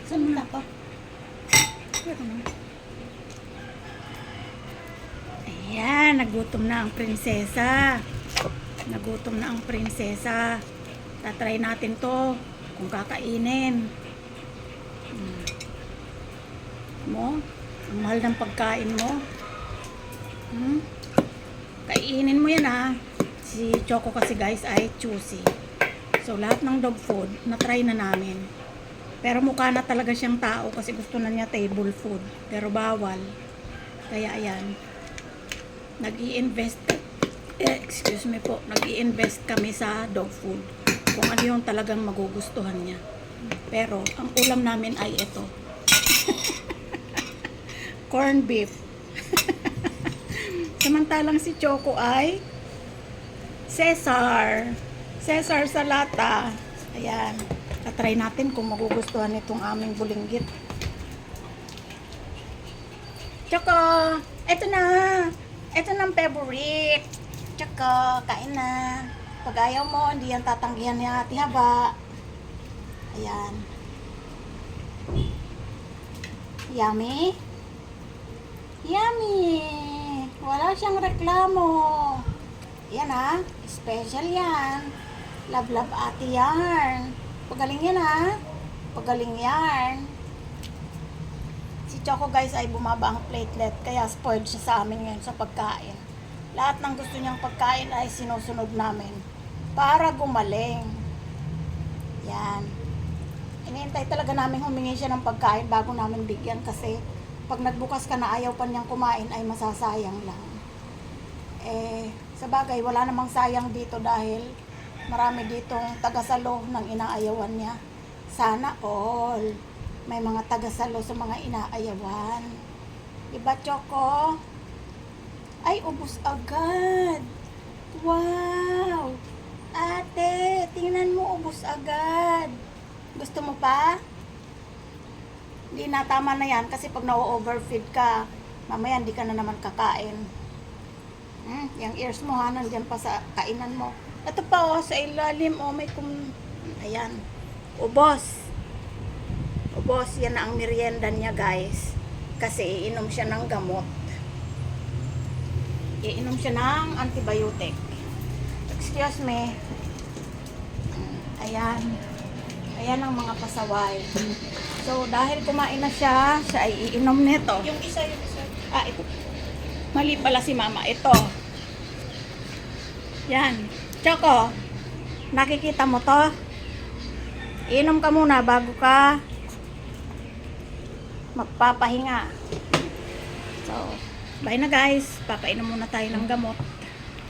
Saan na pa? Ayan, nagutom na ang prinsesa. Nagutom na ang prinsesa. Tatry natin to kung kakainin. Mo, ang mahal ng pagkain mo. Kainin mo yan ha. Si Choco kasi guys ay choosy. So lahat ng dog food na-try na namin. Pero mukha na talaga siyang tao kasi gusto na niya table food. Pero bawal. Kaya ayan. Nag-i-invest excuse me po. Nag-i-invest kami sa dog food. Kung ano yung talagang magugustuhan niya. Pero ang ulam namin ay ito. Corn beef. Samantalang si Choco ay Cesar. Cesar sa lata. Ayan. Tatry natin kung magugustuhan itong aming bulinggit. Choco, eto na. Eto na ang favorite. Choco, kain na. Pag ayaw mo, hindi yan tatanggihan ni Ate Haba. Ayan. Yummy? Yummy! Wala siyang reklamo. Yan ha. Special yan. Love, love Ate Yarn. Pagaling yan ha. Pagaling yarn. Si Choco guys ay bumaba ang platelet. Kaya spoiled siya sa amin ngayon sa pagkain. Lahat ng gusto niyang pagkain ay sinusunod namin. Para gumaling. Yan. Iniintay talaga namin humingi siya ng pagkain bago namin bigyan. Kasi pag nagbukas ka na ayaw pa niyang kumain ay masasayang lang. Sa bagay, wala namang sayang dito dahil marami ditong tagasalo ng inaayawan niya. Sana all. May mga tagasalo sa mga inaayawan. Diba, Choco? Ay, ubos agad. Wow! Ate, tingnan mo, ubos agad. Gusto mo pa? Hindi na, tama na yan. Kasi pag na-overfeed ka, mamaya hindi ka na naman kakain. Yung ears mo ha, nandyan pa sa kainan mo. Ito pa oh, sa ilalim oh, may ayan. Ubos. Ubos, yan na ang merienda niya guys. Kasi iinom siya ng gamot. Iinom siya ng antibiotic. Excuse me. Ayan. Ayan ang mga pasaway. So, dahil kumain na siya, siya ay iinom nito. Yung isa. Ito. Mali pala si mama. Ito. Yan. Choco, nakikita mo to? Iinom ka muna bago ka magpapahinga. So, bye na guys. Papainom muna tayo ng gamot.